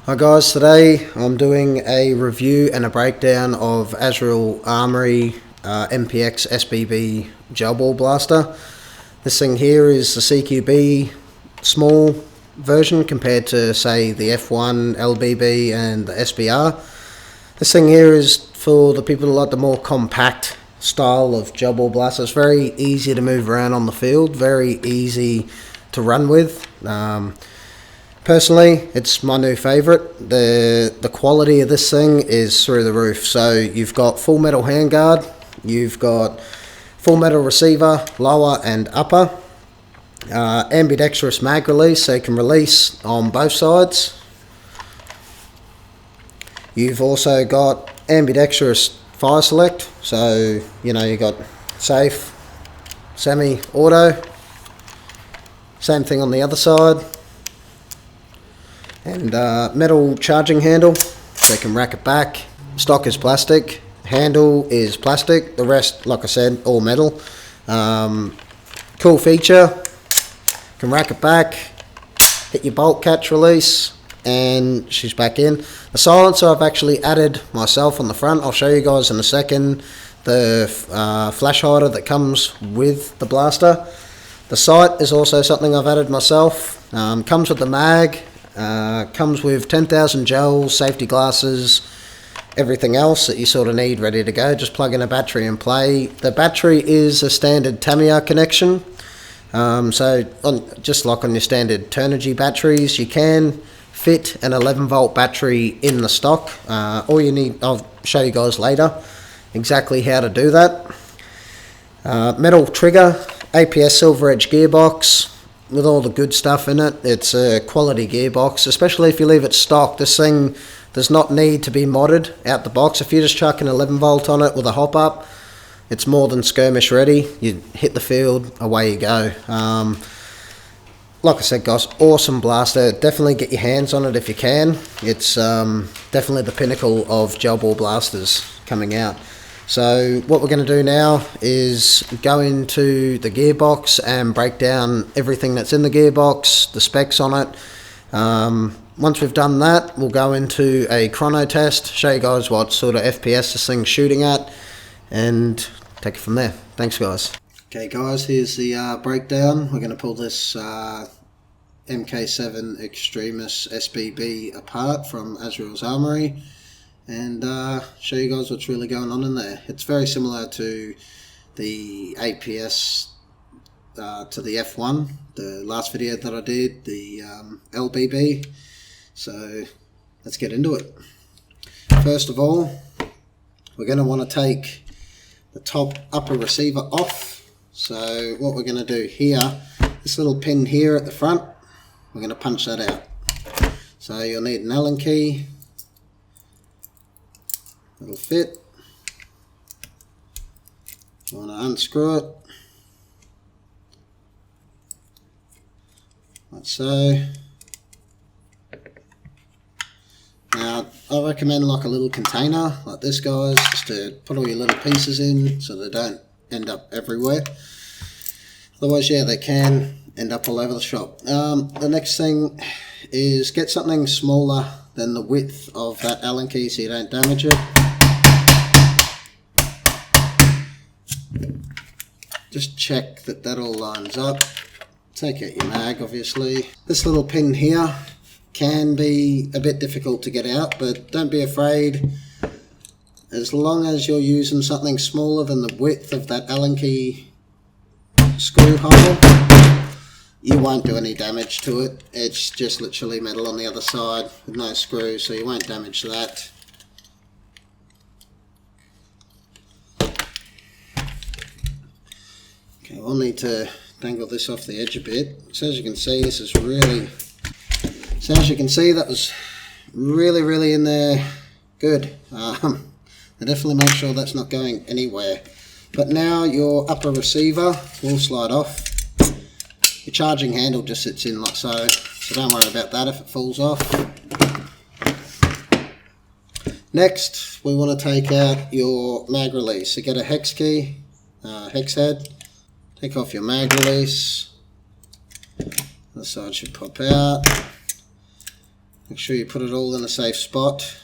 Hi guys, today I'm doing a review and a breakdown of Azrael Armory MPX SBB gel ball blaster. This thing here is the CQB small version compared to say the F1, LBB and the SBR. This thing here is for the people who like the more compact style of gel ball blaster. It's very easy to move around on the field, very easy to run with. Personally, it's my new favourite. The quality of this thing is through the roof. So you've got full metal handguard, you've got full metal receiver, lower and upper, ambidextrous mag release, so you can release on both sides. You've also got ambidextrous fire select, so you got safe, semi, auto. Same thing on the other side. And metal charging handle, so you can rack it back. Stock is plastic, handle is plastic, the rest, like I said, all metal. Cool feature, can rack it back, hit your bolt catch release, and she's back in. The silencer I've actually added myself on the front. I'll show you guys in a second the flash hider that comes with the blaster. The sight is also something I've added myself. Comes with the mag. Comes with 10,000 gels, safety glasses, everything else that you sort of need ready to go. Just plug in a battery and play. The battery is a standard Tamiya connection. Just like on your standard Turnigy batteries, you can fit an 11 volt battery in the stock. All you need, I'll show you guys later exactly how to do that. Metal trigger, APS silver edge gearbox, with all the good stuff in it. It's a quality gearbox, especially if you leave it stock. This thing does not need to be modded out the box. If you just chuck an 11 volt on it with a hop up, it's more than skirmish ready. You hit the field, away you go. Like I said guys, awesome blaster. Definitely get your hands on it if you can. It's definitely the pinnacle of gel ball blasters coming out. So what we're going to do now is go into the gearbox and break down everything that's in the gearbox, the specs on it. Once we've done that, we'll go into a chrono test, show you guys what sort of FPS this thing's shooting at, and take it from there. Thanks guys. Okay guys, here's the breakdown. We're going to pull this MK7 Extremis SBB apart from Azrael's Armory and show you guys what's really going on in there. It's very similar to the APS to the F1, the last video that I did, the LBB. So let's get into it. First of all, we're going to want to take the top upper receiver off. So what we're going to do here, this little pin here at the front, we're going to punch that out. So you'll need an Allen key. It'll fit. You want to unscrew it, like so. Now I recommend like a little container like this guys, just to put all your little pieces in so they don't end up everywhere. Otherwise yeah, they can end up all over the shop. The next thing is get something smaller than the width of that Allen key so you don't damage it. Just check that that all lines up. Take out your mag obviously. This little pin here can be a bit difficult to get out, but don't be afraid. As long as you're using something smaller than the width of that Allen key screw hole, you won't do any damage to it. It's just literally metal on the other side with no screw, so you won't damage that. Okay, we'll need to dangle this off the edge a bit. So as you can see, this is really, so as you can see, that was really in there good. I definitely make sure that's not going anywhere. But now your upper receiver will slide off. Your charging handle just sits in like so, so don't worry about that if it falls off. Next, we want to take out your mag release. So get a hex key, hex head, take off your mag release. The side should pop out. Make sure you put it all in a safe spot.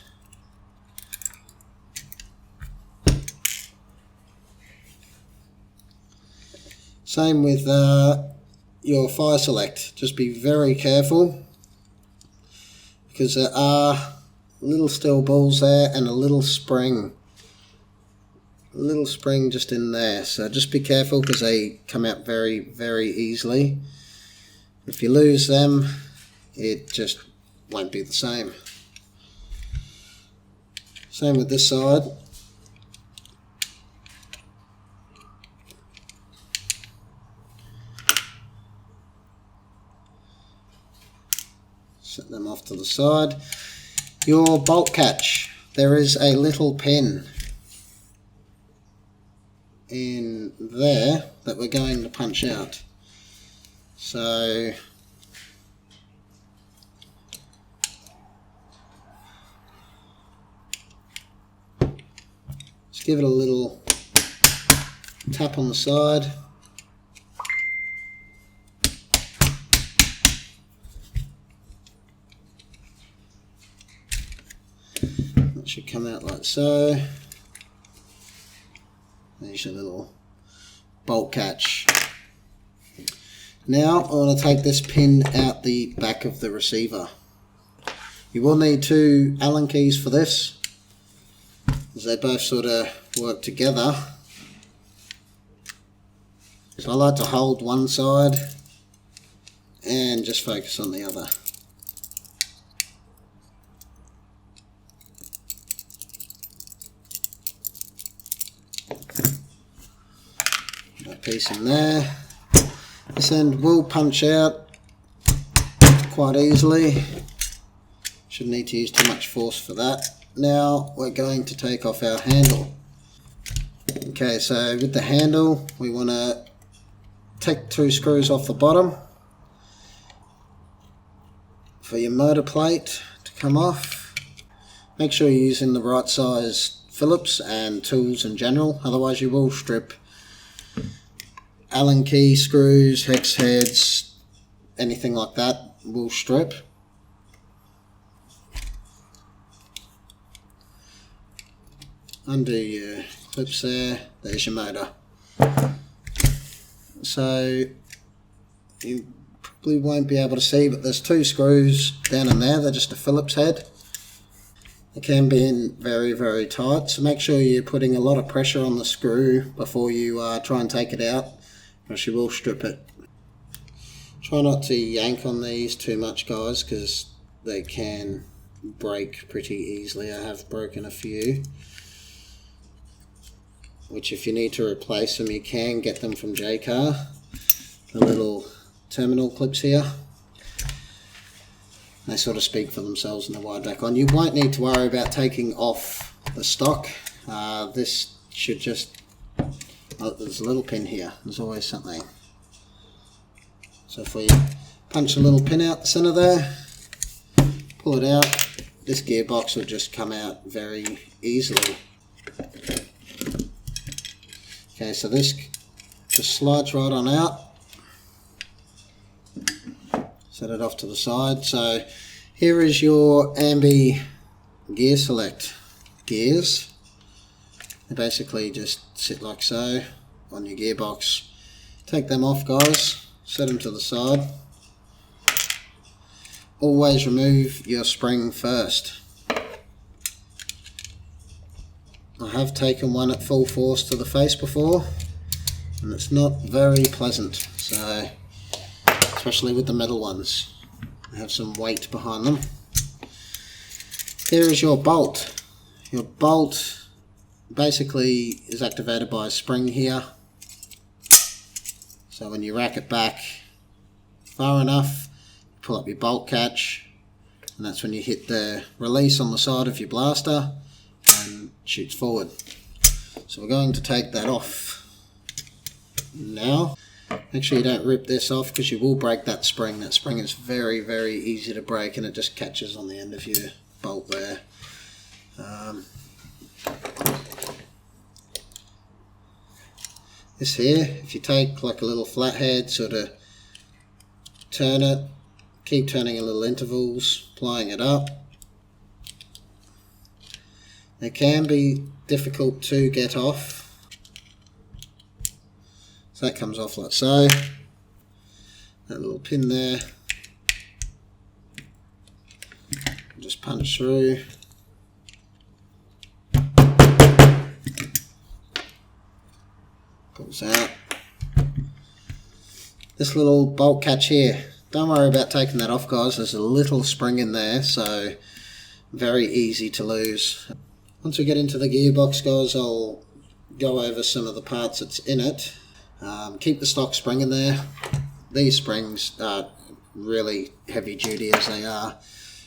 Same with your fire select. Just be very careful, because there are little steel balls there and a little spring just in there, so just be careful because they come out very, very easily. If you lose them, it just won't be the same. Same with this side. Set them off to the side. Your bolt catch, there is a little pin in there that we're going to punch out. So just give it a little tap on the side. That should come out like so. There's your little bolt catch. Now I want to take this pin out the back of the receiver. You will need 2 Allen keys for this, as they both sort of work together. So I like to hold one side and just focus on the other. That piece in there. This end will punch out quite easily. Shouldn't need to use too much force for that. Now we're going to take off our handle. Okay, so with the handle we want to take 2 screws off the bottom for your motor plate to come off. Make sure you're using the right size Phillips and tools in general, otherwise you will strip Allen key screws, hex heads, anything like that will strip. Undo your clips there, there's your motor. So you probably won't be able to see, but there's 2 screws down in there, they're just a Phillips head. They can be in very, very tight, so make sure you're putting a lot of pressure on the screw before you try and take it out, or else you will strip it. Try not to yank on these too much, guys, because they can break pretty easily. I have broken a few, which if you need to replace them, you can get them from JCar. The little terminal clips here, they sort of speak for themselves in the wide back on. You won't need to worry about taking off the stock. This should just, oh, there's a little pin here, there's always something. So if we punch a little pin out the center there, pull it out, this gearbox will just come out very easily. Okay, so this just slides right on out. Set it off to the side. So here is your ambi gear select gears. They basically just sit like so on your gearbox. Take them off, guys. Set them to the side. Always remove your spring first. I have taken one at full force to the face before, and it's not very pleasant, so especially with the metal ones, they have some weight behind them. Here is your bolt. Your bolt basically is activated by a spring here, so when you rack it back far enough, pull up your bolt catch, and that's when you hit the release on the side of your blaster and shoots forward. So we're going to take that off now. Make sure you don't rip this off, because you will break that spring. That spring is very, very easy to break, and it just catches on the end of your bolt there. This here, if you take like a little flathead, sort of turn it, Keep turning in little intervals, applying it up. It can be difficult to get off. So that comes off like so. That little pin there. Just punch through. Pulls out. This little bolt catch here, don't worry about taking that off, guys. There's a little spring in there, so very easy to lose. Once we get into the gearbox, guys, I'll go over some of the parts that's in it. Keep the stock spring in there. These springs are really heavy duty as they are.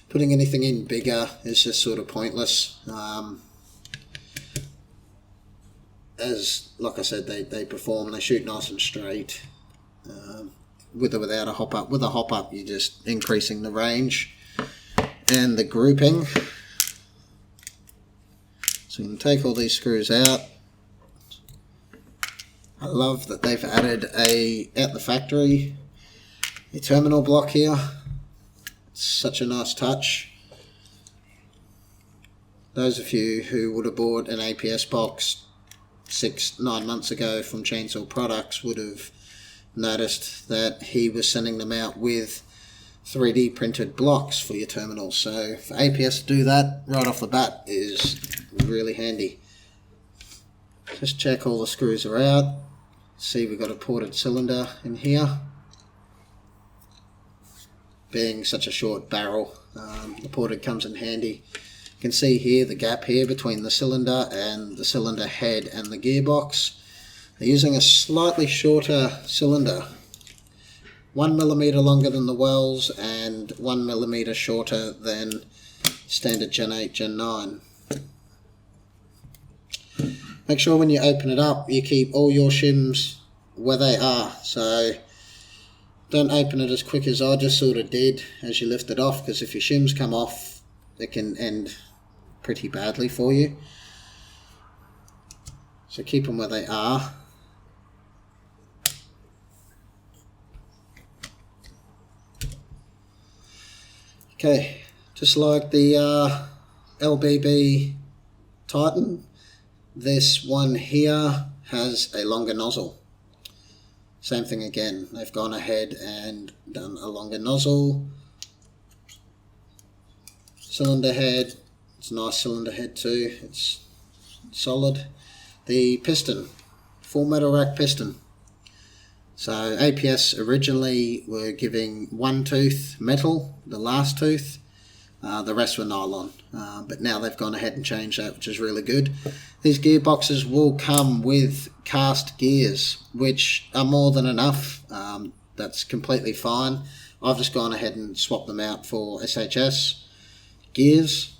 Putting anything in bigger is just sort of pointless. As like I said, they perform, they shoot nice and straight. With or without a hop up. With a hop up, you're just increasing the range and the grouping. So you can take all these screws out. I love that they've added at the factory, a terminal block here. It's such a nice touch. Those of you who would have bought an APS box 6-9 months ago from Chainsaw Products would have noticed that he was sending them out with 3D printed blocks for your terminals. So for APS to do that right off the bat is really handy. Just check all the screws are out. See, we've got a ported cylinder in here. Being such a short barrel, the ported comes in handy. You can see here the gap here between the cylinder and the cylinder head and the gearbox. They're using a slightly shorter cylinder, 1mm longer than the wells and 1mm shorter than standard Gen 8, Gen 9. Make sure when you open it up you keep all your shims where they are, so don't open it as quick as I just sort of did as you lift it off, because if your shims come off it can end pretty badly for you. So keep them where they are. Okay, just like the LBB Titan, this one here has a longer nozzle. Same thing again, they've gone ahead and done a longer nozzle. Cylinder head, it's a nice cylinder head too, it's solid. The piston, full metal rack piston. So APS originally were giving one tooth metal, the last tooth, the rest were nylon, but now they've gone ahead and changed that, which is really good. These gearboxes will come with cast gears, which are more than enough. That's completely fine. I've just gone ahead and swapped them out for SHS gears,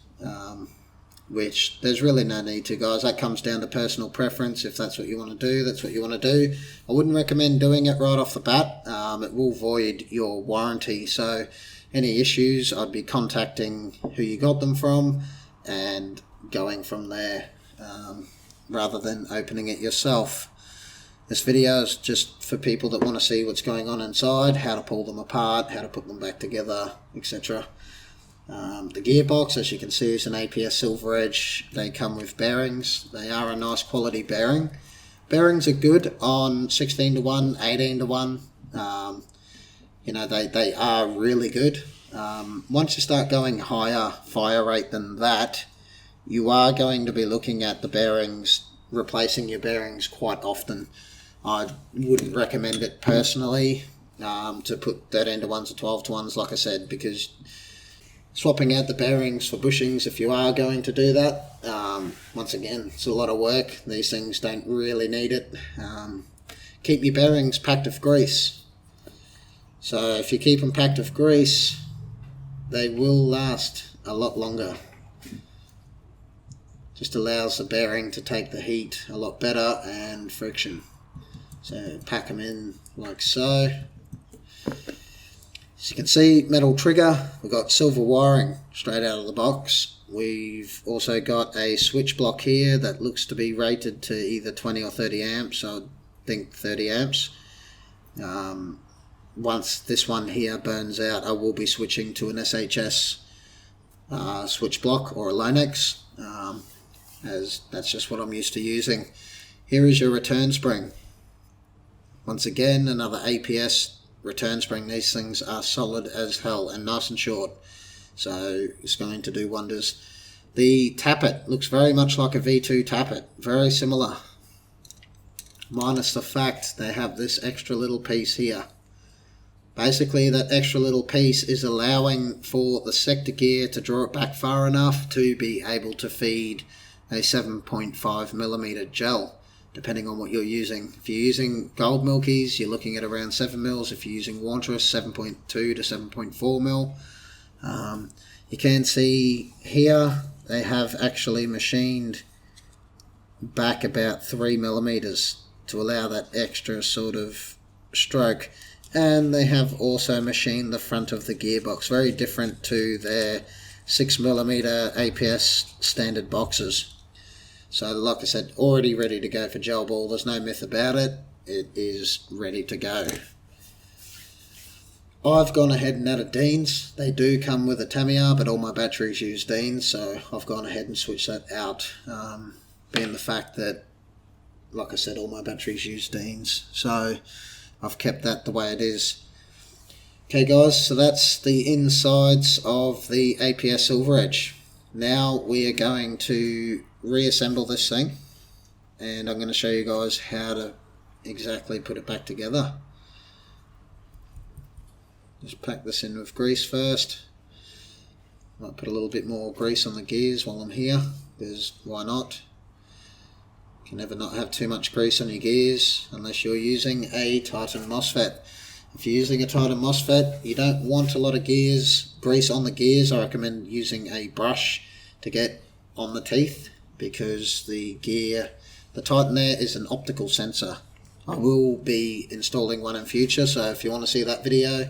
which there's really no need to, guys. That comes down to personal preference. If that's what you want to do, that's what you want to do. I wouldn't recommend doing it right off the bat. It will void your warranty, so any issues I'd be contacting who you got them from and going from there, rather than opening it yourself. This video is just for people that want to see what's going on inside, how to pull them apart, how to put them back together, etc. The gearbox, as you can see, is an APS Silver Edge. They come with bearings. They are a nice quality bearing. Bearings are good on 16:1, 18:1. You know, they are really good. Once you start going higher fire rate than that, you are going to be looking at the bearings, replacing your bearings quite often. I wouldn't recommend it personally, to put 13:1s or 12:1s, like I said, because swapping out the bearings for bushings, if you are going to do that, once again, it's a lot of work. These things don't really need it. Keep your bearings packed with grease. So if you keep them packed with grease, they will last a lot longer. Just allows the bearing to take the heat a lot better and friction. So pack them in like so. As you can see, metal trigger, we've got silver wiring straight out of the box. We've also got a switch block here that looks to be rated to either 20 or 30 amps, so I think 30 amps. once this one here burns out, I will be switching to an SHS switch block or a Lonex, as that's just what I'm used to using. Here is your return spring. Once again, another APS return spring. These things are solid as hell and nice and short, so it's going to do wonders. The tappet looks very much like a V2 tappet, very similar, minus the fact they have this extra little piece here. Basically, that extra little piece is allowing for the sector gear to draw it back far enough to be able to feed a 7.5mm gel, depending on what you're using. If you're using gold milkies, you're looking at around 7mm. If you're using Wantress, 7.2 to 7.4mm. You can see here they have actually machined back about 3mm to allow that extra sort of stroke. And they have also machined the front of the gearbox, very different to their 6mm APS standard boxes. So like I said, already ready to go for gel ball. There's no myth about it. It is ready to go. I've gone ahead and added Deans. They do come with a Tamiya, but all my batteries use Deans, so I've gone ahead and switched that out, being the fact that, like I said, all my batteries use Deans. So I've kept that the way it is. Okay guys, so that's the insides of the APS Silver Edge. Now we are going to reassemble this thing, and I'm going to show you guys how to exactly put it back together. Just pack this in with grease first. Might put a little bit more grease on the gears while I'm here, because why not? You can never not have too much grease on your gears unless you're using a Titan MOSFET. If you're using a Titan MOSFET, you don't want a lot of grease on the gears. I recommend using a brush to get on the teeth, because the Titan there is an optical sensor. I will be installing one in future, so if you want to see that video,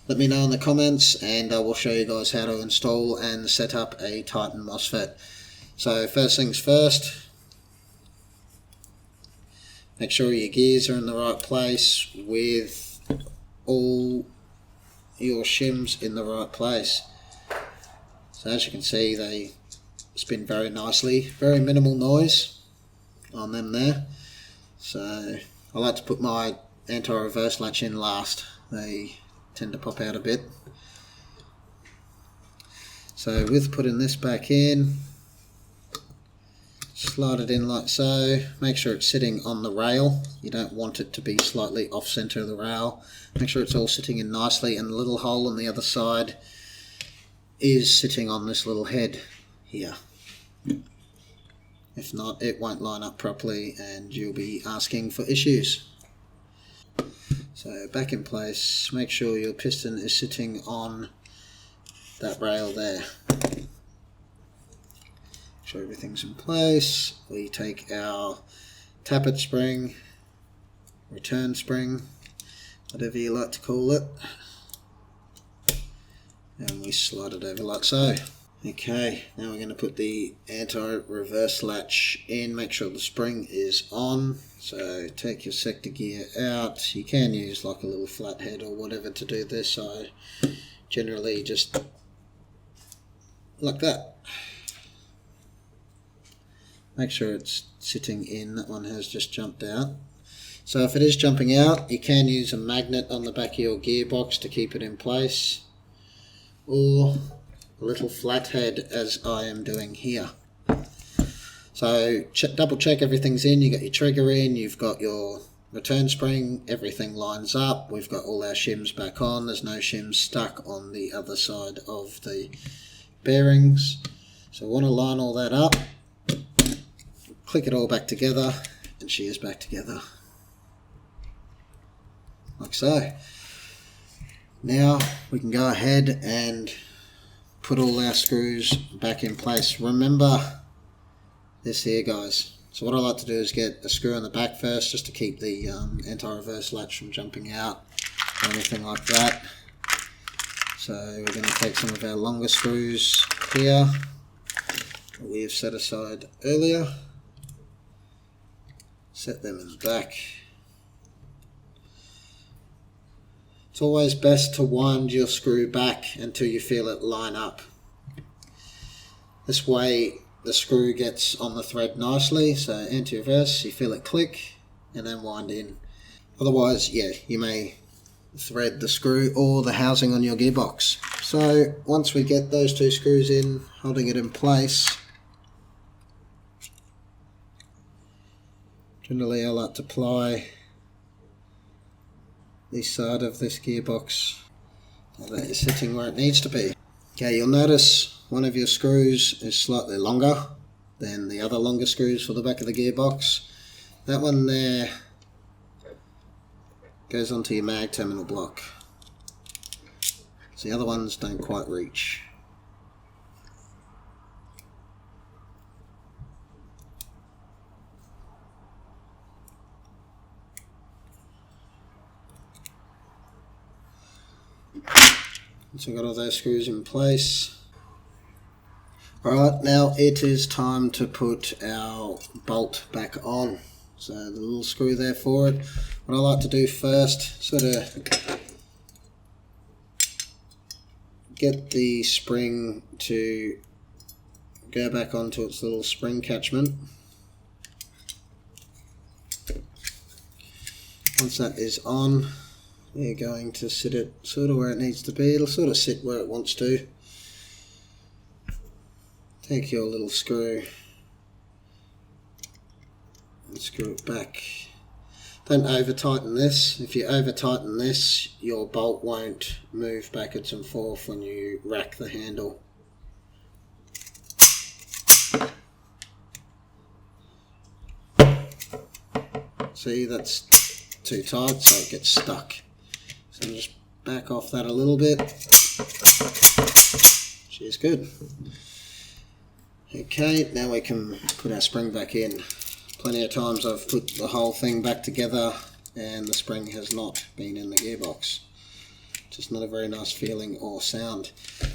let me know in the comments and I will show you guys how to install and set up a Titan MOSFET. So first things first, make sure your gears are in the right place with all your shims in the right place. So as you can see, they spin very nicely, very minimal noise on them there. So I like to put my anti-reverse latch in last. They tend to pop out a bit. So with putting this back in, slide it in like so. Make sure it's sitting on the rail. You don't want it to be slightly off center of the rail. Make sure it's all sitting in nicely, and the little hole on the other side is sitting on this little head here. If not, it won't line up properly and you'll be asking for issues. So back in place, make sure your piston is sitting on that rail there. Make sure everything's in place. We take our tappet spring, return spring, whatever you like to call it, and we slide it over like so. Okay, now we're going to put the anti-reverse latch in. Make sure the spring is on. So take your sector gear out. You can use like a little flathead or whatever to do this. I generally just like that. Make sure it's sitting in. That one has just jumped out. So if it is jumping out, you can use a magnet on the back of your gearbox to keep it in place, or a little flathead as I am doing here. So double check everything's in. You got your trigger in, you've got your return spring, everything lines up. We've got all our shims back on. There's no shims stuck on the other side of the bearings. So I want to line all that up, click it all back together, and she is back together like so. Now we can go ahead and put all our screws back in place. Remember this here, guys. So what I like to do is get a screw in the back first, just to keep the anti-reverse latch from jumping out or anything like that. So we're going to take some of our longer screws here that we have set aside earlier, set them in the back. It's always best to wind your screw back until you feel it line up. This way the screw gets on the thread nicely, so anti-reverse, you feel it click, and then wind in. Otherwise, yeah, you may thread the screw or the housing on your gearbox. So once we get those two screws in, holding it in place, generally I like to ply the side of this gearbox so that is sitting where it needs to be. Okay, you'll notice one of your screws is slightly longer than the other longer screws for the back of the gearbox. That one there goes onto your mag terminal block. So the other ones don't quite reach. So we've got all those screws in place. Alright, now it is time to put our bolt back on. So the little screw there for it. What I like to do first, sort of get the spring to go back onto its little spring catchment. Once that is on, you're going to sit it sort of where it needs to be. It'll sort of sit where it wants to. Take your little screw and screw it back. Don't over tighten this. If you over tighten this, your bolt won't move backwards and forth when you rack the handle. See, that's too tight, so it gets stuck. So just back off that a little bit. She's good. Okay, now we can put our spring back in. Plenty of times I've put the whole thing back together and the spring has not been in the gearbox. Just not a very nice feeling or sound.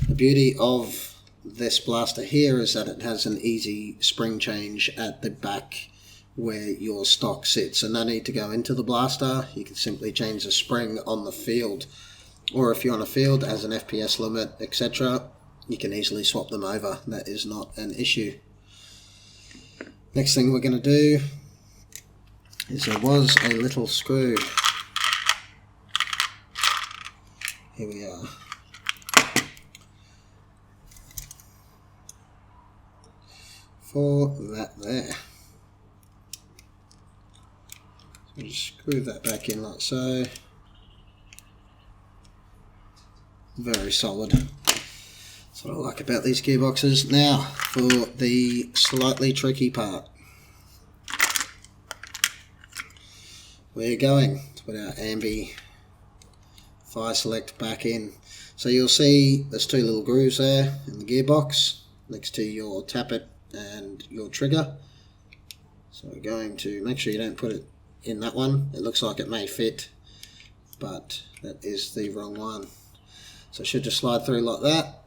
The beauty of this blaster here is that it has an easy spring change at the back where your stock sits, and no need to go into the blaster. You can simply change the spring on the field, or if you're on a field as an FPS limit, etc., you can easily swap them over. That is not an issue. Next thing we're going to do is there was a little screw. Here we are. For that there. So just screw that back in like so. Very solid. That's what I like about these gearboxes. Now for the slightly tricky part. We're going to put our ambi fire select back in. So you'll see there's two little grooves there in the gearbox next to your tappet and your trigger. So we're going to make sure you don't put it in that one. It looks like it may fit, but that is the wrong one. So it should just slide through like that.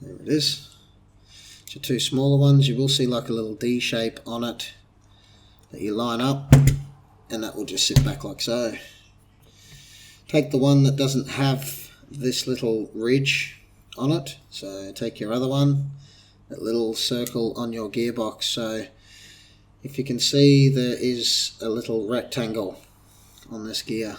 There it is. So two smaller ones, you will see like a little D shape on it that you line up, and that will just sit back like so. Take the one that doesn't have this little ridge on it, so take your other one, that little circle on your gearbox. So if you can see, there is a little rectangle on this gear.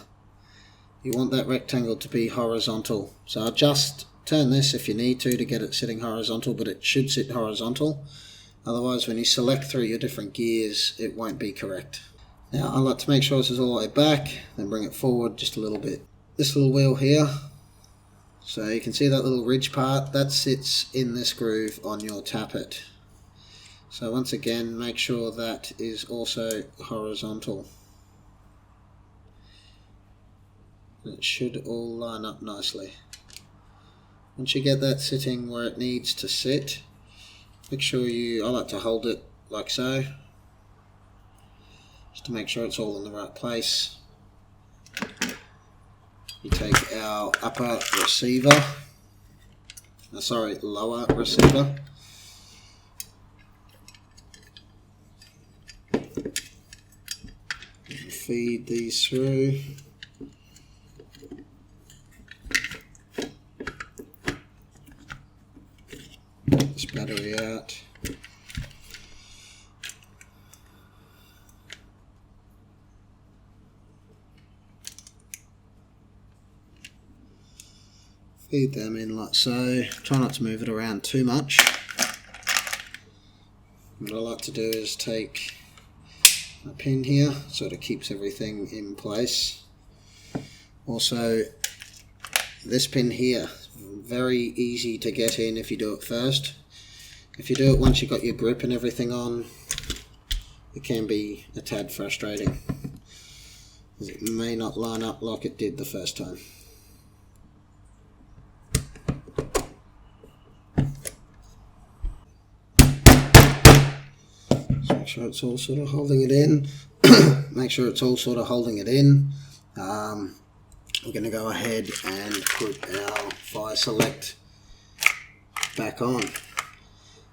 You want that rectangle to be horizontal, so adjust. Turn this if you need to get it sitting horizontal, but it should sit horizontal. Otherwise, when you select through your different gears, it won't be correct. Now, I like to make sure this is all the way back, then bring it forward just a little bit. This little wheel here, so you can see that little ridge part, that sits in this groove on your tappet. So once again, make sure that is also horizontal. It should all line up nicely. Once you get that sitting where it needs to sit, make sure I like to hold it like so, just to make sure it's all in the right place. You take our lower receiver, feed these through. Get this battery out. Feed them in like so. Try not to move it around too much. What I like to do is take a pin here, sort of keeps everything in place. Also, this pin here, very easy to get in if you do it first. If you do it once you've got your grip and everything on, it can be a tad frustrating, as it may not line up like it did the first time. Make sure it's all sort of holding it in. Make sure it's all sort of holding it in. We're going to go ahead and put our fire select back on.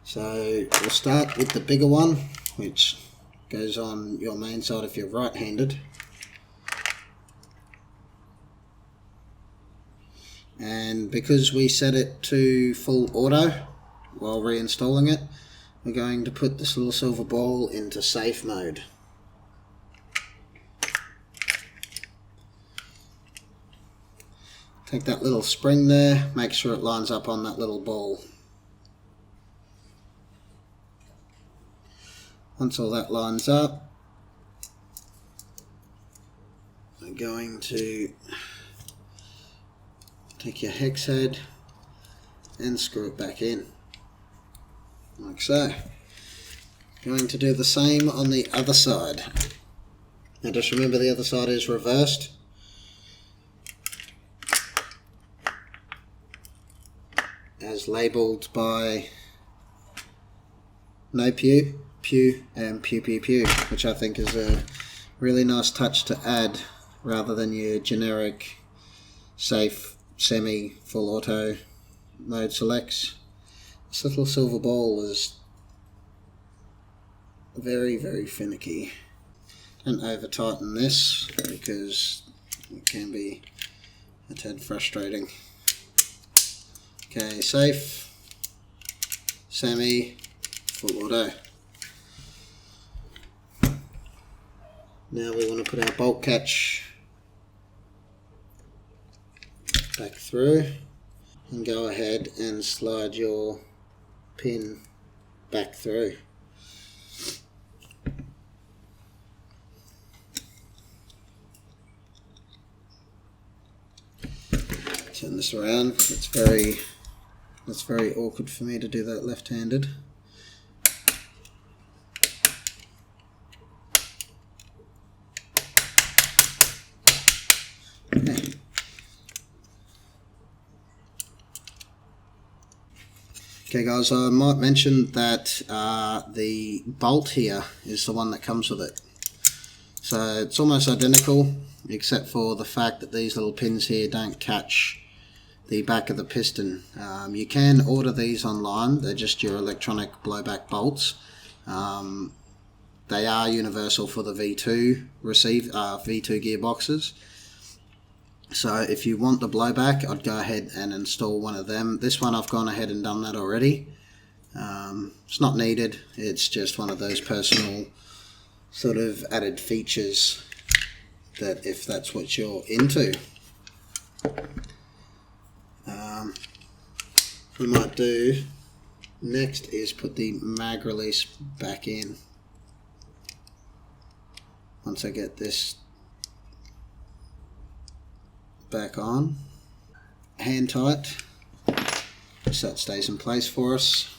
So we'll start with the bigger one, which goes on your main side if you're right-handed. And because we set it to full auto while reinstalling it, we're going to put this little silver ball into safe mode. Take that little spring there, make sure it lines up on that little ball. Once all that lines up, we're going to take your hex head and screw it back in, like so. Going to do the same on the other side. Now just remember the other side is reversed. As labelled by no pew, pew and pew pew pew, which I think is a really nice touch to add rather than your generic safe, semi, full auto mode selects. This little silver ball is very, very finicky. Don't over tighten this because it can be a tad frustrating. Okay, safe, semi, full auto. Now we want to put our bolt catch back through and go ahead and slide your pin back through. Turn this around. It's very awkward for me to do that left-handed. Okay. Okay guys, I might mention that the bolt here is the one that comes with it. So it's almost identical, except for the fact that these little pins here don't catch the back of the piston. You can order these online, they're just your electronic blowback bolts. They are universal for the V2 V2 gearboxes. So if you want the blowback, I'd go ahead and install one of them. This one I've gone ahead and done that already. It's not needed, it's just one of those personal sort of added features that if that's what you're into. We might do next is put the mag release back in. Once I get this back on, hand tight, so that stays in place for us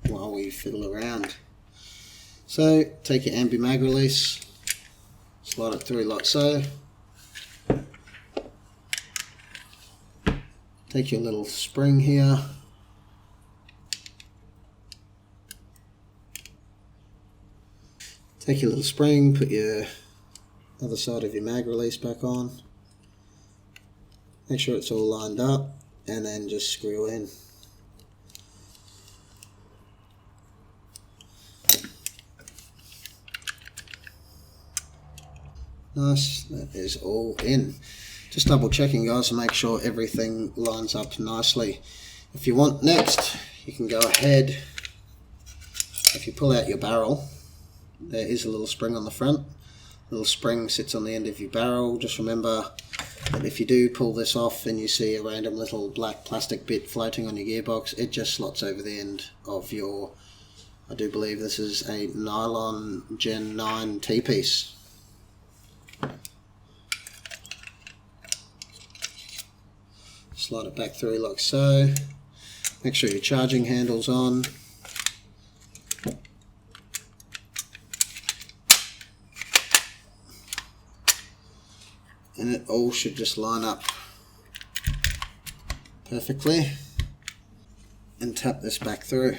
while we fiddle around. So take your ambi mag release, slide it through like so. Take your little spring here, take your little spring, put your other side of your mag release back on, make sure it's all lined up, and then just screw in. Nice, that is all in. Just double checking, guys, to make sure everything lines up nicely. If you want next, you can go ahead. If you pull out your barrel, there is a little spring on the front. The little spring sits on the end of your barrel. Just remember that if you do pull this off and you see a random little black plastic bit floating on your gearbox, it just slots over the end of your, I do believe this is a nylon Gen 9 T-piece. Slide it back through like so. Make sure your charging handle's on. And it all should just line up perfectly. And tap this back through.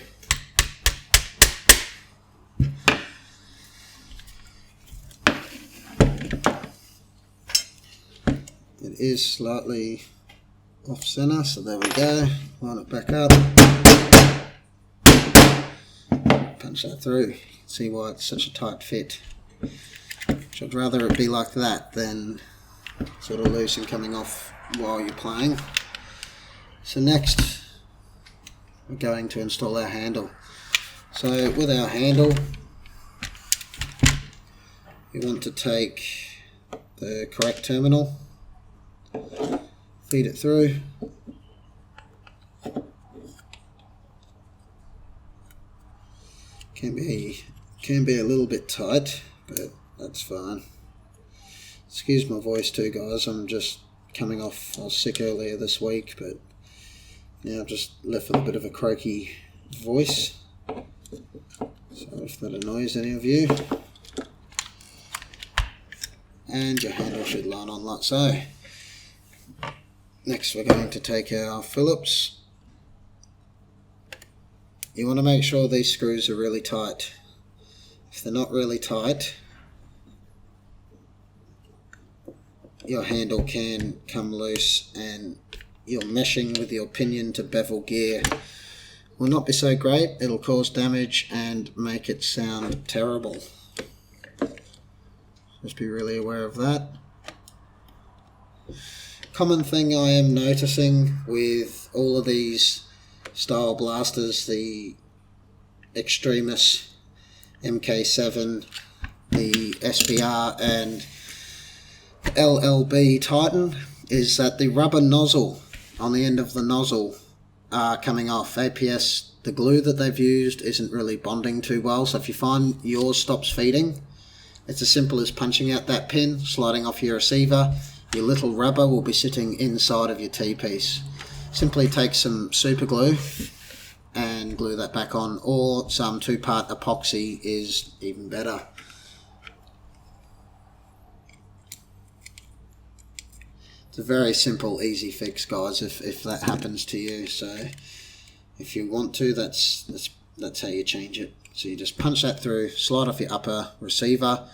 It is slightly off center, so there we go. Line it back up. Punch that through. You can see why it's such a tight fit. Which I'd rather it be like that than sort of loose and coming off while you're playing. So next, we're going to install our handle. So with our handle, you want to take the correct terminal, feed it through, can be a little bit tight, but that's fine. Excuse my voice too, guys, I'm just coming off, I was sick earlier this week, but now I've just left with a bit of a croaky voice, so if that annoys any of you. And your handle should line on like so. Next we're going to take our Phillips. You want to make sure these screws are really tight. If they're not really tight, your handle can come loose and your meshing with your pinion to bevel gear will not be so great. It'll cause damage and make it sound terrible. Just be really aware of that. Common thing I am noticing with all of these style blasters, the Extremis, MK7, the SPR and LLB Titan, is that the rubber nozzle on the end of the nozzle are coming off. APS, the glue that they've used isn't really bonding too well, so if you find yours stops feeding, it's as simple as punching out that pin, sliding off your receiver. Your little rubber will be sitting inside of your T-piece. Simply take some super glue and glue that back on, or some 2-part epoxy is even better. It's a very simple, easy fix, guys, if that happens to you. So if you want to, that's how you change it. So you just punch that through, slide off your upper receiver,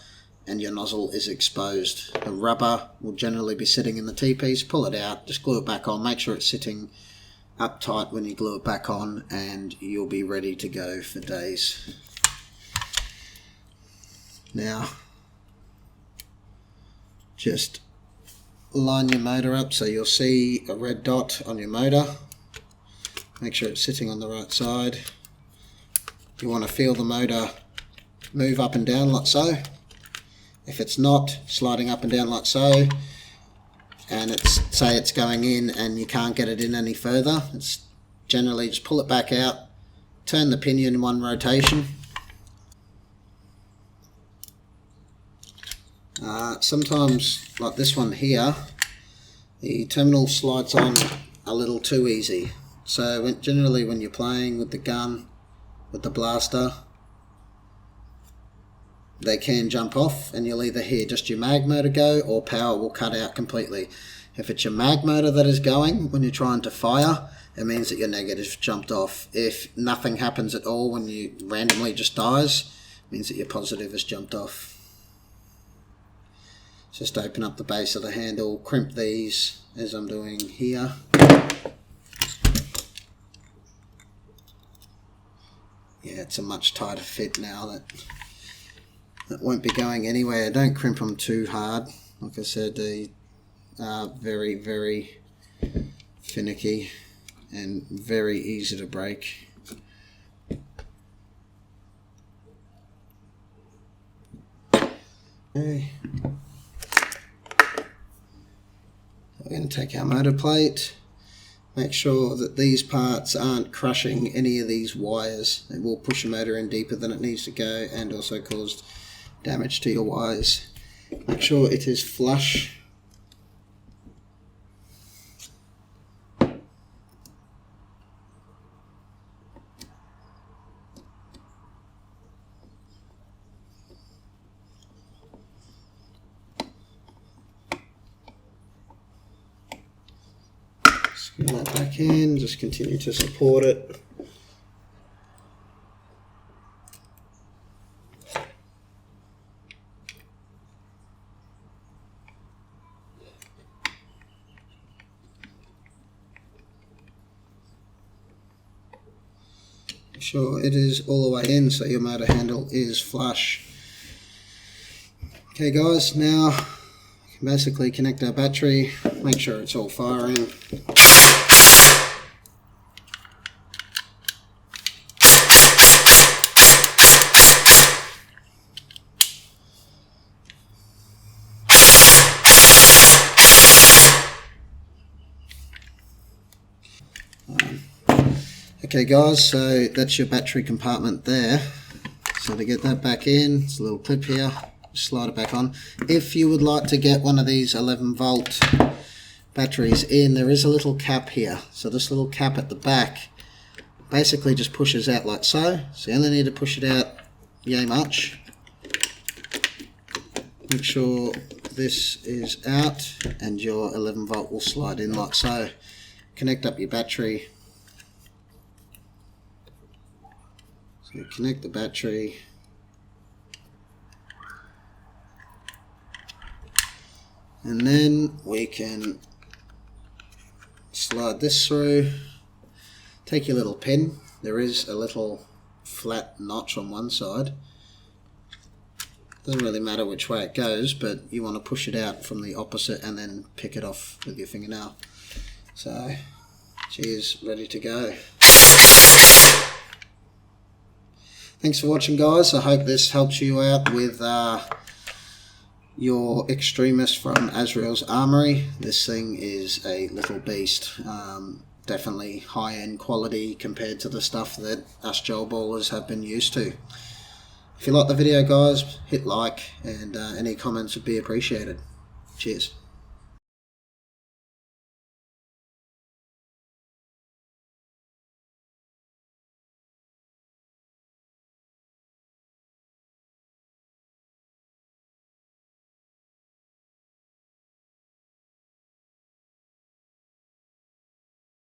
and your nozzle is exposed. The rubber will generally be sitting in the T-piece. Pull it out, just glue it back on, make sure it's sitting up tight when you glue it back on, and you'll be ready to go for days. Now, just line your motor up so you'll see a red dot on your motor. Make sure it's sitting on the right side. You want to feel the motor move up and down like so. If it's not sliding up and down like so, and say it's going in and you can't get it in any further, it's generally just pull it back out, turn the pinion in one rotation. Sometimes, like this one here, the terminal slides on a little too easy. So generally when you're playing with the gun, with the blaster, they can jump off and you'll either hear just your mag motor go or power will cut out completely. If it's your mag motor that is going when you're trying to fire, it means that your negative jumped off. If nothing happens at all when you randomly just dies, it means that your positive has jumped off. Just open up the base of the handle, crimp these as I'm doing here. Yeah, it's a much tighter fit now. That that won't be going anywhere. Don't crimp them too hard. Like I said, they are very, very finicky and very easy to break. Okay. We're going to take our motor plate. Make sure that these parts aren't crushing any of these wires. It will push the motor in deeper than it needs to go and also cause damage to your wires. Make sure it is flush. Screw that back in, just continue to support it. Make sure it is all the way in so your motor handle is flush. Okay guys, now we can basically connect our battery, make sure it's all firing. Okay guys, so that's your battery compartment there. So to get that back in, it's a little clip here, slide it back on. If you would like to get one of these 11 volt batteries in, there is a little cap here. So this little cap at the back basically just pushes out like so. So you only need to push it out yay much. Make sure this is out and your 11 volt will slide in like so. Connect up your battery. So connect the battery, and then we can slide this through. Take your little pin, there is a little flat notch on one side. Doesn't really matter which way it goes, but you want to push it out from the opposite and then pick it off with your fingernail. So, cheers, ready to go. Thanks for watching guys, I hope this helps you out with your Extremis from Azrael's Armory. This thing is a little beast, definitely high-end quality compared to the stuff that us gel ballers have been used to. If you like the video guys, hit like, and any comments would be appreciated. Cheers.